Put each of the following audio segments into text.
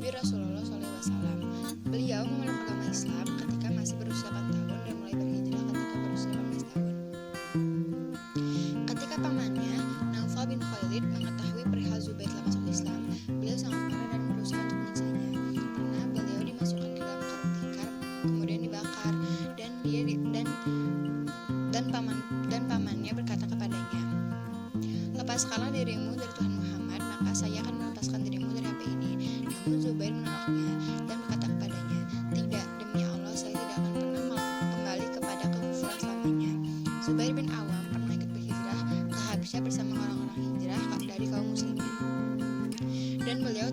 Nabi Rasulullah SAW. Beliau memeluk agama Islam ketika masih berusia 8 tahun dan mulai berhijrah ketika berusia 18 tahun. Ketika pamannya, Naufal bin Khalid, mengetahui perihal Zubair telah masuk Islam, beliau sangat marah dan berusaha untuk menyiksanya. Karena beliau dimasukkan ke dalam karung tikar, kemudian dibakar, dan pamannya berkata kepadanya, "Lepaskanlah dirimu dari Tuhan Muhammad, maka saya akan melepaskan dirimu dari api ini." Namun Zubair menolaknya dan berkata kepadanya, "Tidak, demi Allah saya tidak akan pernah kembali kepada kekufuran selamanya." Zubair bin Awam pernah ikut berhijrah ke Habasyah bersama orang-orang hijrah dari kaum muslimin, dan beliau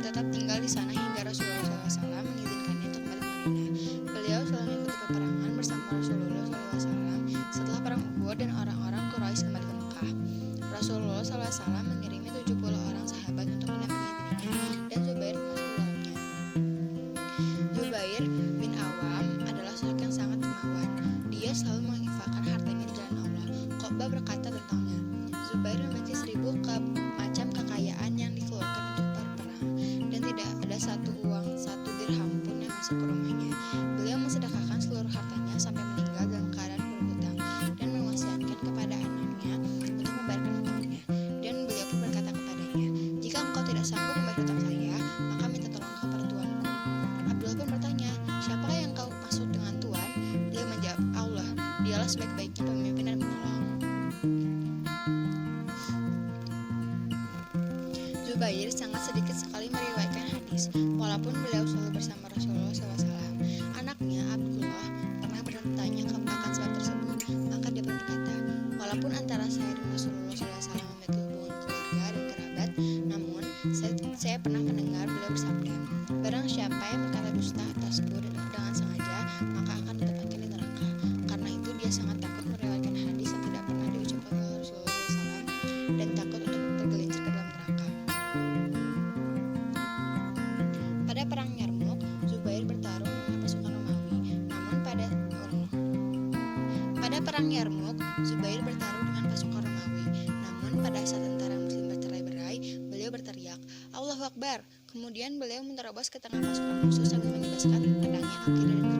tetap tinggal di sana hingga Rasulullah SAW mengizinkannya untuk kembali ke Madinah. Beliau selalu mengikuti peperangan bersama Rasulullah SAW setelah perang Uhud dan orang-orang Quraisy kembali ke Mekah. Rasulullah SAW mengirimi 70 orang sahabat untuk mendampingi dirinya, dan Zubair termasuk di dalamnya. Zubair bin Awam adalah sosok yang sangat dermawan. Dia selalu menginfakkan hartanya di jalan Allah. Qutbah berkata tentangnya, "Zubair memiliki 1000 macam kekayaan yang dikeluarkan untuk berperang, dan tidak ada satu dirham pun yang masuk ke rumahnya. Beliau mensedekahkan seluruh hartanya sampai meninggal dalam keadaan berhutang, dan mewasiatkan kepada anaknya untuk membayarkan hutangnya. Dan beliau pun berkata kepadanya, 'Jika engkau tidak sanggup membayar hutang saya, maka minta tolong kepada Tuanku.' Abdullah pun bertanya, 'Siapakah yang kau maksud dengan Tuan?' Beliau menjawab, 'Allah, dialah sebaik-baiknya pemimpin dan penolong.'" Zubair sangat sedikit sekali meriwayatkan hadis, walaupun beliau selalu bersama Rasulullah SAW. Anaknya, Abdullah, pernah bertanya akan sebab tersebut, maka dia pun berkata, "Walaupun antara saya dan Rasulullah SAW memiliki hubungan keluarga dan kerabat, namun saya pernah mendengar beliau bersabda, 'Barang siapa yang berkata dusta atasku dengan sengaja, maka akan ditempatkan di neraka.' Karena itu dia sangat takut meriwayatkan hadis yang tidak pernah diucapkan oleh Rasulullah SAW dan takut untuk tergelincir ke dalam neraka." Pada perang Yarmuk, Zubair bertarung dengan pasukan Romawi. Namun pada saat tentara Muslim bercerai-berai, beliau berteriak, "Allahu Akbar!" Kemudian beliau menerobos ke tengah pasukan musuh sambil menibaskan pedangnya ke kiri dan